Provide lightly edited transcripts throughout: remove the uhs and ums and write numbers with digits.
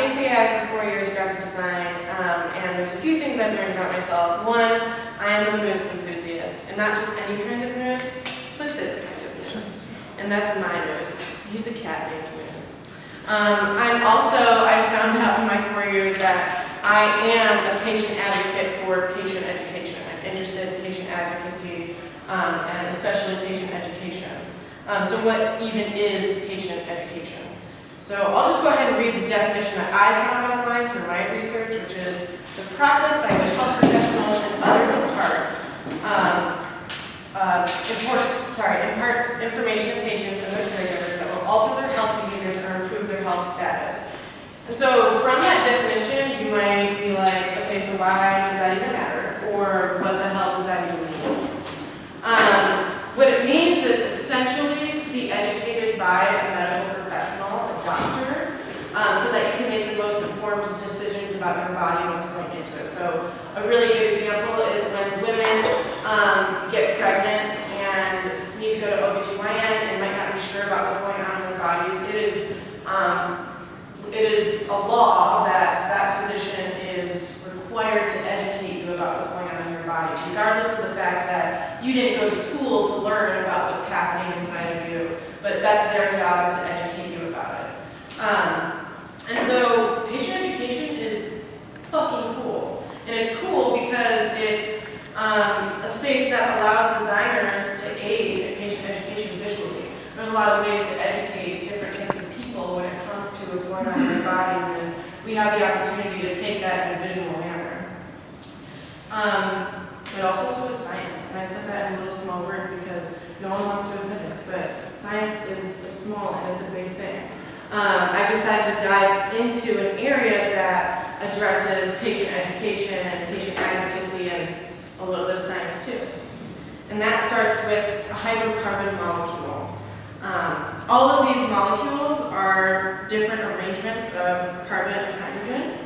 KCAI for 4 years, graphic design, and there's a few things I've learned about myself. One, I am a moose enthusiast, and not just any kind of moose, but this kind of moose. And that's my moose. He's a cat named Moose. I found out in my 4 years that I am a patient advocate for patient education. I'm interested in patient advocacy, and especially patient education. So what even is patient education? So I'll just go ahead and read the definition that I found online through my research, which is the process by which health professionals and others impart information to patients and their caregivers that will alter their health behaviors or improve their health status. And so from that definition, you might be like, okay, so why does that even matter? Or what the hell does that even mean? What it means is essentially to be educated by a medical professional, a doctor, so that you can make the most informed decisions about your body and what's going into it. So a really good example is when women get pregnant and need to go to OBGYN and might not be sure about what's going on in their bodies. It is a law that that physician is required to educate you about what's going on in your body, regardless of the fact that you didn't go to school to learn about what's happening inside of you, but that's their job, is to educate you about it. And so patient education is fucking cool. And it's cool because it's a space that allows designers to aid in patient education visually. There's a lot of ways to educate different types of people when it comes to what's going on in their bodies, and we have the opportunity to take that in a visual manner. But also so is science, and I put that in little small words because no one wants to admit it, but science is small and it's a big thing. I've decided to dive into an area that addresses patient education and patient advocacy and a little bit of science too. And that starts with a hydrocarbon molecule. All of these molecules are different arrangements of carbon and hydrogen.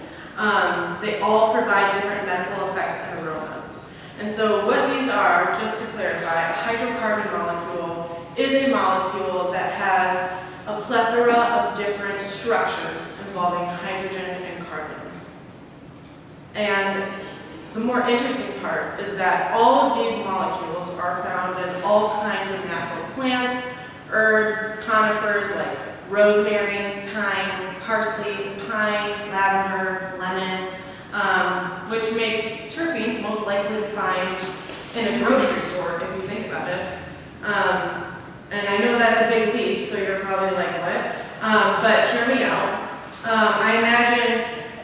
They all provide different medical effects and aromas. And so what these are, just to clarify, a hydrocarbon molecule is a molecule that has a plethora of different structures involving hydrogen and carbon. And the more interesting part is that all of these molecules are found in all kinds of natural plants, herbs, conifers like rosemary, thyme, parsley, pine, lavender, lemon, which makes terpenes most likely to find in a grocery store if you think about it. And I know that's a big leap, so you're probably like, what? But hear me out.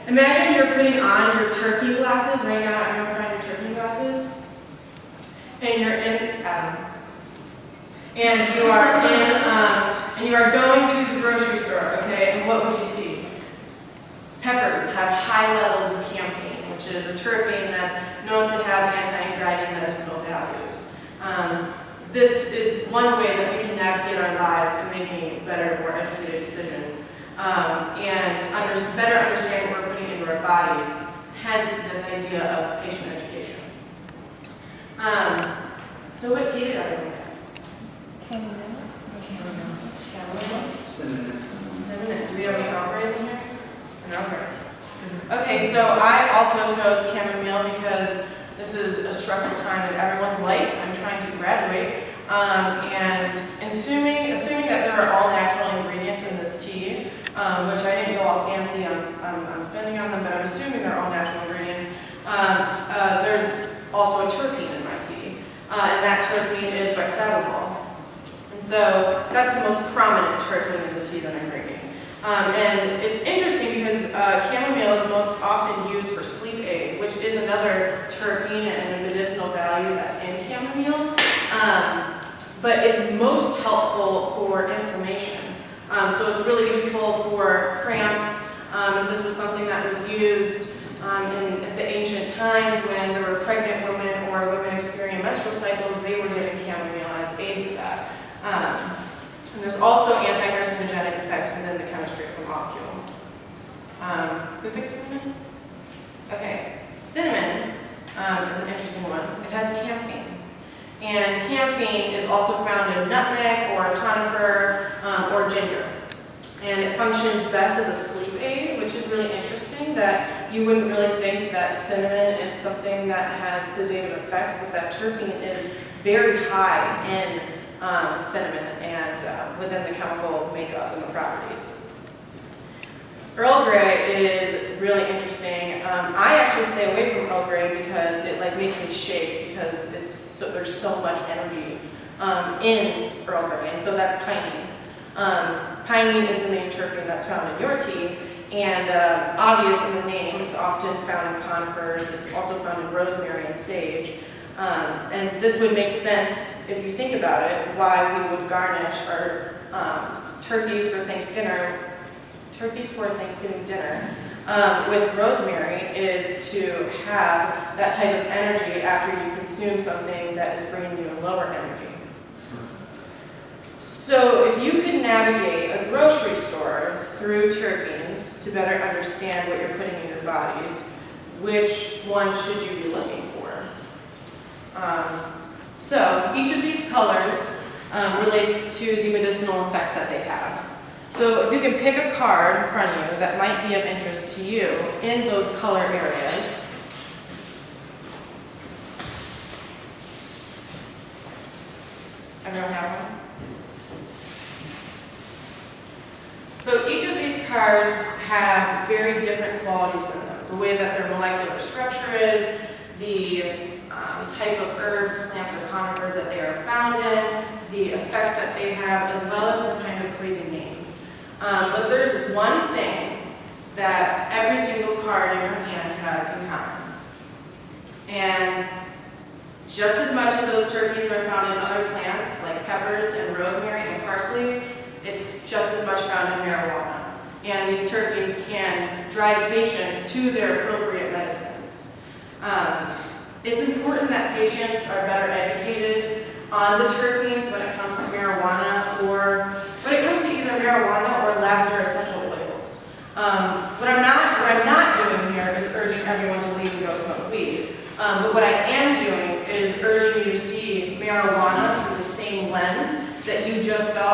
Imagine you're putting on your terpene glasses right now. I know you're putting on your terpene glasses, and you're in and you are going to the grocery store, okay? And what would you see? Peppers have high levels of camphene, which is a terpene that's known to have anti-anxiety medicinal values. This is one way that we can navigate our lives in making better, more educated decisions, and better understand what we're putting into our bodies, hence this idea of patient education. So what tea did everyone get? Cinnamon. Do we have any strawberries in here? Okay. Okay, so I also chose chamomile because this is a stressful time in everyone's life. I'm trying to graduate, and assuming that there are all natural ingredients in this tea, which I didn't go all fancy on spending on them, but I'm assuming they're all natural ingredients. There's also a terpene in my tea, and that terpene is bisabolol. And so that's the most prominent terpene in the tea that I'm drinking. And it's interesting because chamomile is most often used for sleep aid, which is another terpene and a medicinal value that's in chamomile. But it's most helpful for inflammation. So it's really useful for cramps. This was something that was used in the ancient times when there were pregnant women or women experiencing menstrual cycles. They were given chamomile as aid for that. And there's also anti-carcinogenic effects within the chemistry of the molecule. Who picked cinnamon? Okay, cinnamon is an interesting one. It has camphene. And camphene is also found in nutmeg or conifer or ginger. And it functions best as a sleep aid, which is really interesting that you wouldn't really think that cinnamon is something that has sedative effects, but that terpene is very high in cinnamon and within the chemical makeup and the properties. Earl Grey is really interesting. I actually stay away from Earl Grey because it makes me shake because there's so much energy in Earl Grey, and so that's pinene. Pinene is the main terpene that's found in your tea, and obvious in the name, it's often found in conifers. It's also found in rosemary and sage. And this would make sense if you think about it, why we would garnish our turkeys for Thanksgiving dinner with rosemary is to have that type of energy after you consume something that is bringing you a lower energy. So if you could navigate a grocery store through terpenes to better understand what you're putting in your bodies, which one should you be looking for? So each of these colors relates to the medicinal effects that they have. So if you can pick a card in front of you that might be of interest to you in those color areas. Everyone have one? So each of these cards have very different qualities in them. The way that their molecular structure is, the type of herbs, plants, or conifers that they are found in, the effects that they have, as well as the kind of crazy names. But there's one thing that every single card in your hand has in common. And just as much as those terpenes are found in other plants, like peppers and rosemary and parsley, it's just as much found in marijuana. And these terpenes can drive patients to their appropriate medicines. It's important that patients are better educated on the terpenes when it comes to marijuana, or when it comes to either marijuana or lavender essential oils. What I'm not doing here is urging everyone to leave and go smoke weed. But what I am doing is urging you to see marijuana through the same lens that you just saw